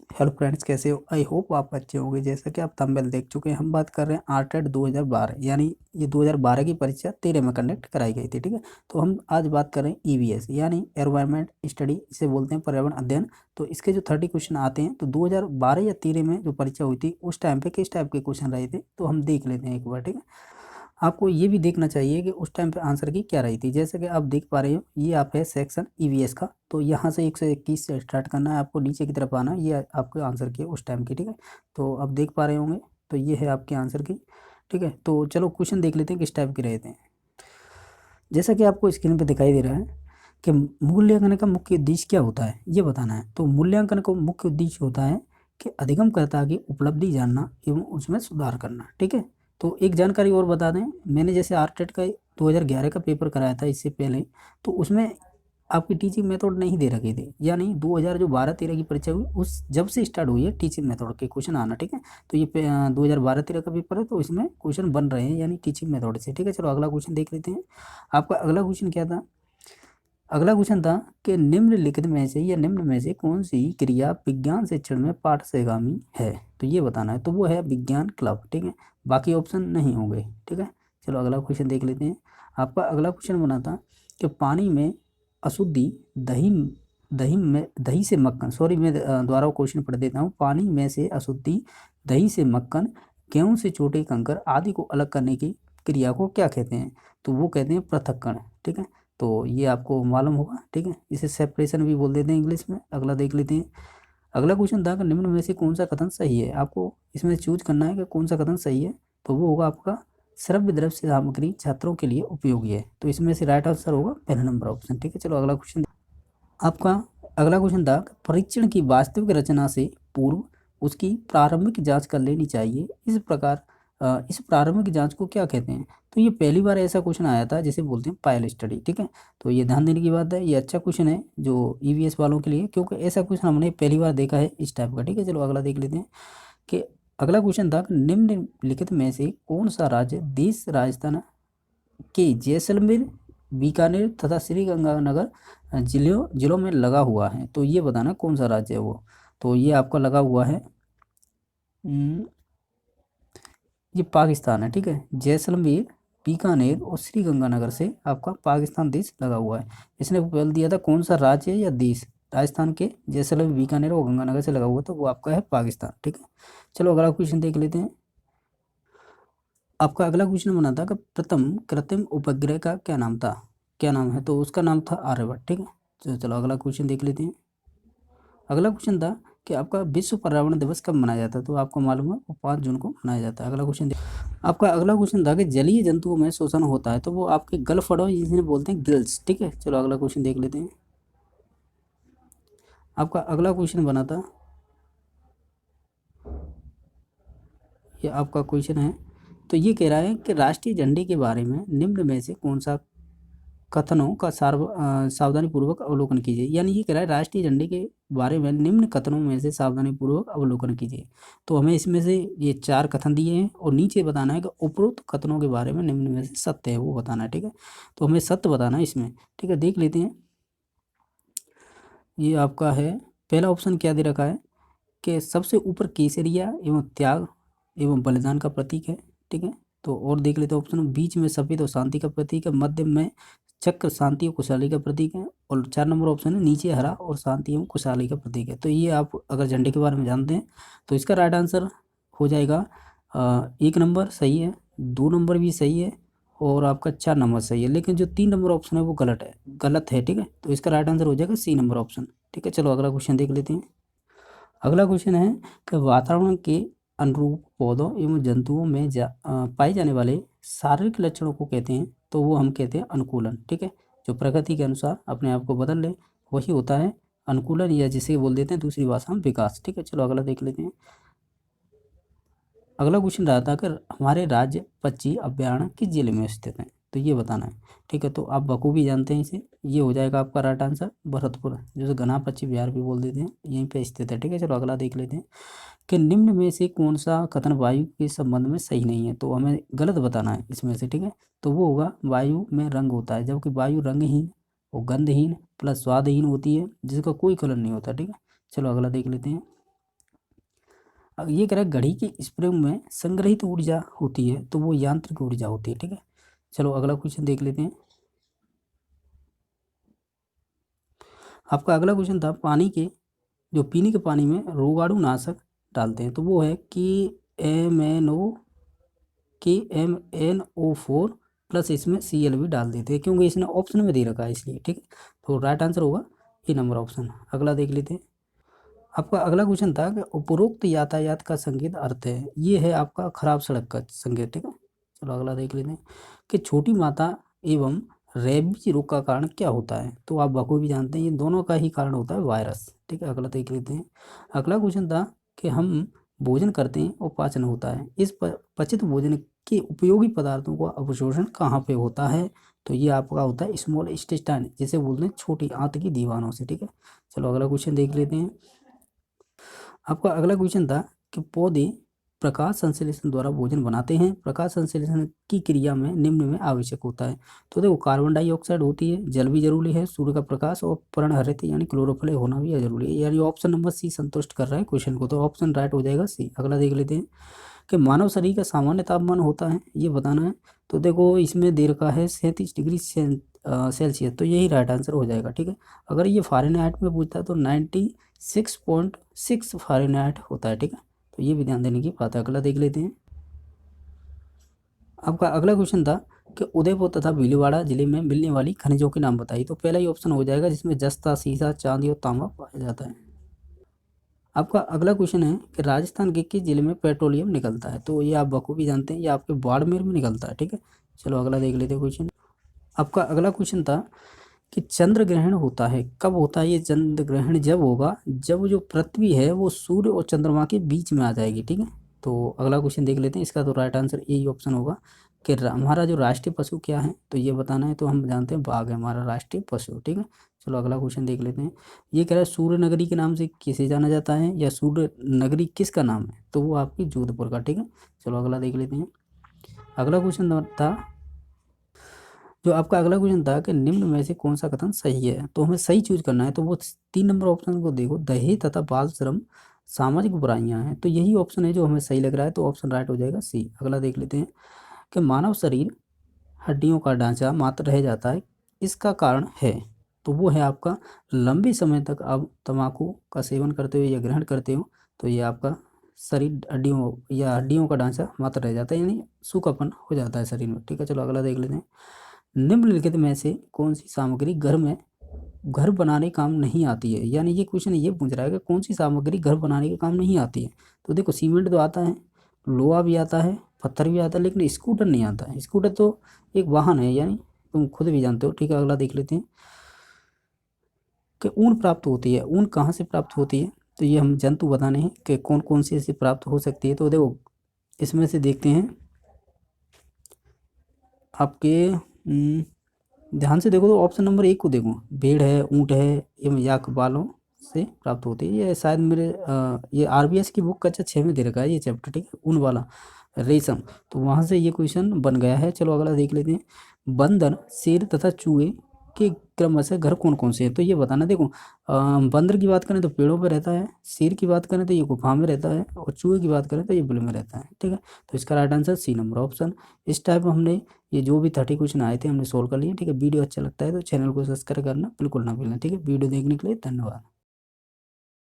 Hello friends, कैसे हो? I hope आप अच्छे होंगे। जैसा कि आप थंबनेल देख चुके हैं, हम बात कर रहे हैं आरटेट 2012, यानी ये 2012 की परीक्षा 13 में कंडक्ट कराई गई थी। ठीक है, तो हम आज बात कर रहे हैं ईवीएस यानी एनवायरनमेंट स्टडी, इसे बोलते हैं पर्यावरण अध्ययन। तो इसके जो 30 क्वेश्चन आते हैं, तो 2012 या 13 में जो परीक्षा हुई थी उस टाइम पे किस टाइप के क्वेश्चन रहे थे, तो हम देख लेते हैं एक बार। ठीक है, आपको ये भी देखना चाहिए कि उस टाइम पे आंसर की क्या रही थी। जैसे कि आप देख पा रहे हो, ये आप है सेक्शन ईवीएस का। तो यहाँ से 121 से स्टार्ट करना है आपको, नीचे की तरफ आना, ये आपके आंसर की है उस टाइम की। ठीक है, तो आप देख पा रहे होंगे, तो ये है आपके आंसर की। ठीक है, तो चलो क्वेश्चन देख लेते हैं किस टाइप के रहे थे। जैसा कि आपको स्क्रीन पर दिखाई दे रहा है कि मूल्यांकन का मुख्य उद्देश्य क्या होता है, ये बताना है। तो मूल्यांकन का मुख्य उद्देश्य होता है कि अधिगमकर्ता की उपलब्धि जानना एवं उसमें सुधार करना। ठीक है, तो एक जानकारी और बता दें, मैंने जैसे आरटेट का 2011 का पेपर कराया था इससे पहले, तो उसमें आपकी टीचिंग मेथड नहीं दे रखे थे, यानी 2000 जो 12-13 की परीक्षा हुई उस जब से स्टार्ट हुई है टीचिंग मेथड के क्वेश्चन आना। ठीक है, तो ये 2012-13 का पेपर है, तो इसमें क्वेश्चन बन रहे हैं यानी टीचिंग मेथड से। ठीक है, चलो अगला क्वेश्चन देख लेते हैं। आपका अगला क्वेश्चन क्या था? अगला क्वेश्चन था कि निम्नलिखित में से या निम्न में से कौन सी क्रिया विज्ञान शिक्षण में पाठ से गामी है, तो ये बताना है। तो वो है विज्ञान क्लब। ठीक है, बाकी ऑप्शन नहीं होंगे। ठीक है, चलो अगला क्वेश्चन देख लेते हैं। आपका अगला क्वेश्चन बना था कि पानी में अशुद्धि दही दही से मक्खन, सॉरी मैं दोबारा क्वेश्चन पढ़ देता हूँ। पानी में से अशुद्धि दही से मक्खन, गेहूं से छोटे कंकर आदि को अलग करने की क्रिया को क्या कहते हैं, तो वो कहते हैं पृथक्करण। ठीक है, तो ये आपको मालूम होगा। ठीक है, इसे सेपरेशन भी बोल देते हैं इंग्लिश में। अगला देख लेते हैं। अगला क्वेश्चन था कि निम्न में से कौन सा कथन सही है। आपको इसमें चूज करना है कि कौन सा कथन सही है, तो वो होगा आपका श्रव्य दृश्य सामग्री छात्रों के लिए उपयोगी है। तो इसमें से राइट आंसर होगा पहला नंबर ऑप्शन। ठीक है, चलो अगला क्वेश्चन। आपका अगला क्वेश्चन था कि परीक्षण की वास्तविक रचना से पूर्व उसकी प्रारंभिक जांच कर लेनी चाहिए। इस प्रकार इस प्रारंभिक जांच को क्या कहते हैं, तो ये पहली बार ऐसा क्वेश्चन आया था जिसे बोलते हैं पायल स्टडी। ठीक है, तो ये ध्यान देने की बात है, ये अच्छा क्वेश्चन है जो ईवीएस वालों के लिए, क्योंकि ऐसा क्वेश्चन हमने पहली बार देखा है इस टाइप का। ठीक है, चलो अगला देख लेते हैं कि अगला क्वेश्चन था कि निम्नलिखित में से कौन सा राज्य देश राजस्थान के जैसलमेर, बीकानेर तथा श्री गंगानगर जिलों में लगा हुआ है, तो ये बताना कौन सा राज्य है वो। तो ये आपका लगा हुआ है, ये पाकिस्तान है। ठीक है, जैसलमेर, बीकानेर और श्री गंगानगर से आपका पाकिस्तान देश लगा हुआ है। इसने बोल दिया था कौन सा राज्य है या देश, राजस्थान के जैसलमेर, बीकानेर और गंगानगर से लगा हुआ, तो वो आपका है पाकिस्तान। ठीक है, चलो अगला क्वेश्चन देख लेते हैं। आपका अगला क्वेश्चन बना था कि प्रथम कृत्रिम उपग्रह का क्या नाम था, क्या नाम है, तो उसका नाम था आर्यभट्ट। ठीक है, तो चलो अगला क्वेश्चन देख लेते हैं। अगला क्वेश्चन था कि आपका विश्व पर्यावरण दिवस कब मनाया जाता है, तो आपको मालूम है वो 5 जून को मनाया जाता है। अगला क्वेश्चन आपका अगला क्वेश्चन था कि जलीय जंतुओं में शोषण होता है, तो वो आपके गलफड़ो जिन्हें बोलते हैं गिल्स। ठीक है, चलो अगला क्वेश्चन देख लेते हैं। आपका अगला क्वेश्चन बना था, ये आपका क्वेश्चन है, तो ये कह रहा है कि राष्ट्रीय झंडे के बारे में निम्न में से कौन सा कथनों का सावधानी पूर्वक अवलोकन कीजिए। यानी ये कह रहा है राष्ट्रीय झंडे के बारे में निम्न कथनों में से सावधानी पूर्वक अवलोकन कीजिए। तो हमें इसमें से ये 4 कथन दिए हैं और नीचे बताना है कि उपरोक्त कथनों के बारे में निम्न में से सत्य है वो बताना है। ठीक है, तो हमें सत्य बताना है इसमें। ठीक है, देख लेते हैं। ये आपका है पहला ऑप्शन क्या दे रखा है कि सबसे ऊपर केसरिया एवं त्याग एवं बलिदान का प्रतीक है। ठीक है, तो और देख लेते हैं ऑप्शन, बीच में सफेद और शांति का प्रतीक है, मध्य में चक्र शांति और खुशहाली का प्रतीक है, और 4 नंबर ऑप्शन है नीचे हरा और शांति एवं खुशहाली का प्रतीक है। तो ये आप अगर झंडे के बारे में जानते हैं तो इसका राइट आंसर हो जाएगा 1 नंबर सही है, 2 नंबर भी सही है, और आपका 4 नंबर सही है। लेकिन जो 3 नंबर ऑप्शन है वो गलत है। ठीक है, तो इसका राइट आंसर हो जाएगा सी नंबर ऑप्शन। ठीक है, चलो अगला क्वेश्चन देख लेते हैं। अगला क्वेश्चन है कि वातावरण के अनुरूप पौधों एवं जंतुओं में पाए जाने वाले शारीरिक लक्षणों को कहते हैं, तो वो हम कहते हैं अनुकूलन। ठीक है, जो प्रकृति के अनुसार अपने आप को बदल ले वही होता है अनुकूलन, या जिसे बोल देते हैं दूसरी भाषा में विकास। ठीक है, चलो अगला देख लेते हैं। अगला क्वेश्चन रहा था कि हमारे राज्य पक्षी अभ्यारण्य किस जिले में स्थित है, तो ये बताना है। ठीक है, तो आप बखूबी जानते हैं इसे, ये हो जाएगा आपका राइट आंसर भरतपुर, जिसे घना पक्षी विहार भी बोल देते हैं, यहीं पे स्थित है। ठीक है, चलो अगला देख लेते हैं कि निम्न में से कौन सा कथन वायु के संबंध में सही नहीं है, तो हमें गलत बताना है इसमें से। ठीक है, तो वो होगा वायु में रंग होता है, जबकि वायु रंगहीन और गंधहीन प्लस स्वादहीन होती है, जिसका कोई कलर नहीं होता। ठीक है, चलो अगला देख लेते हैं। ये कह रहा है घड़ी की स्प्रिंग में संग्रहित ऊर्जा होती है तो वो यांत्रिक ऊर्जा होती है, ठीक है। चलो अगला क्वेश्चन देख लेते हैं। आपका अगला क्वेश्चन था पानी के जो पीने के पानी में रोगाणु नाशक डालते हैं तो वो है कि KMnO4 प्लस इसमें Cl भी डाल देते हैं, क्योंकि इसने ऑप्शन में दे रखा है इसलिए, ठीक है। तो राइट आंसर होगा ए नंबर ऑप्शन। अगला देख लेते हैं। आपका अगला क्वेश्चन था कि उपरोक्त यातायात का संकेत अर्थ है, ये है आपका खराब सड़क का संकेत, ठीक है। चलो अगला देख लेते हैं कि छोटी माता एवं रेबीज रोग का कारण क्या होता है, तो आप बखूबी जानते हैं ये दोनों का ही कारण होता है वायरस, ठीक है। अगला देख लेते हैं। अगला क्वेश्चन था कि हम भोजन करते हैं और पाचन होता है, इस पचित भोजन के उपयोगी पदार्थों का अवशोषण कहाँ पे होता है, तो ये आपका होता है स्मॉल इंटेस्टाइन, जिसे बोलते हैं छोटी आंत की दीवारों से, ठीक है। चलो अगला क्वेश्चन देख लेते हैं। आपका अगला क्वेश्चन था कि पौधे प्रकाश संश्लेषण द्वारा भोजन बनाते हैं, प्रकाश संश्लेषण की क्रिया में निम्न में आवश्यक होता है, तो देखो कार्बन डाइऑक्साइड होती है, जल भी जरूरी है, सूर्य का प्रकाश और पर्णहरित यानी क्लोरोफिल होना भी जरूरी है, यानी ऑप्शन नंबर सी संतुष्ट कर रहा है क्वेश्चन को, तो ऑप्शन राइट हो जाएगा सी। अगला देख लेते हैं कि मानव शरीर का सामान्य तापमान होता है, ये बताना है, तो देखो इसमें दे रखा है 37 डिग्री सेल्सियस, तो यही राइट आंसर हो जाएगा, ठीक है। अगर ये फ़ारेनहाइट में पूछता है तो 96.6 फ़ारेनहाइट होता है, ठीक है। तो ये भी ध्यान देने की बात है। अगला देख लेते हैं। आपका अगला क्वेश्चन था कि उदयपुर तथा भीलवाड़ा जिले में मिलने वाली खनिजों के नाम बताइए, तो पहला ही ऑप्शन हो जाएगा जिसमें जस्ता, सीसा, चांदी और तांबा पाया जाता है। आपका अगला क्वेश्चन है कि राजस्थान के किस जिले में पेट्रोलियम निकलता है, तो ये आप बखूबी जानते हैं, ये आपके बाड़मेर में निकलता है, ठीक है। चलो अगला देख लेते हैं क्वेश्चन। आपका अगला क्वेश्चन था कि चंद्र ग्रहण होता है कब होता है, ये चंद्र ग्रहण जब होगा जब जो पृथ्वी है वो सूर्य और चंद्रमा के बीच में आ जाएगी, ठीक है। तो अगला क्वेश्चन देख लेते हैं। इसका तो राइट आंसर यही ऑप्शन होगा कि हमारा जो राष्ट्रीय पशु क्या है, तो ये बताना है, तो हम जानते हैं बाघ है हमारा राष्ट्रीय पशु, ठीक है। चलो अगला क्वेश्चन देख लेते हैं। ये कह रहा है सूर्य नगरी के नाम से किसे जाना जाता है, या सूर्य नगरी किसका नाम है, तो वो आपकी जोधपुर का, ठीक है। चलो अगला देख लेते हैं। अगला क्वेश्चन था जो आपका अगला क्वेश्चन था कि निम्न में से कौन सा कथन सही है, तो हमें सही चूज करना है, तो वो 3 नंबर ऑप्शन को देखो, दहेज तथा बाल श्रम सामाजिक बुराइयां हैं, तो यही ऑप्शन है जो हमें सही लग रहा है, तो ऑप्शन राइट हो जाएगा सी। अगला देख लेते हैं कि मानव शरीर हड्डियों का ढांचा मात्र रह जाता है, इसका कारण है, तो वो है आपका लंबे समय तक आप तंबाकू का सेवन करते हो या ग्रहण करते हो, तो ये आपका शरीर हड्डियों या हड्डियों का ढांचा मात्र रह जाता है, यानी सूखापन हो जाता है शरीर में, ठीक है। चलो अगला देख लेते हैं। निम्नलिखित में से कौन सी सामग्री घर बनाने काम नहीं आती है, यानी ये क्वेश्चन ये पूछ रहा है कि कौन सी सामग्री घर बनाने के काम नहीं आती है, तो देखो सीमेंट तो आता है, लोहा भी आता है, पत्थर भी आता है, लेकिन स्कूटर नहीं आता है। स्कूटर तो एक वाहन है, यानी तुम खुद भी जानते हो, ठीक है। अगला देख लेते हैं कि ऊन प्राप्त होती है, ऊन कहाँ से प्राप्त होती है, तो ये हम जंतु बताने हैं कि कौन कौन सी ऐसी प्राप्त हो सकती है, तो देखो इसमें से देखते हैं आपके ध्यान से देखो, तो ऑप्शन नंबर 1 को देखो, भेड़ है, ऊँट है, एवं याक बालों से प्राप्त होती है, ये शायद मेरे ये आरबीएस की बुक कक्षा 6 में दे रखा है ये चैप्टर, ठीक है, ऊन वाला रेशम, तो वहाँ से ये क्वेश्चन बन गया है। चलो अगला देख लेते हैं। बंदर, शेर तथा चूहे के क्रमशः घर कौन कौन से हैं, तो ये बताना। देखो बंदर की बात करें तो पेड़ों पर रहता है, शेर की बात करें तो ये गुफा में रहता है, और चूहे की बात करें तो ये बिल में रहता है, ठीक है। तो इसका right answer C number option. इस टाइप हमने ये जो भी 30 क्वेश्चन आए थे हमने सोल्व कर लिए, ठीक है। वीडियो अच्छा लगता है तो चैनल को सब्सक्राइब करना बिल्कुल ना भूलना, ठीक है। वीडियो देखने के लिए धन्यवाद।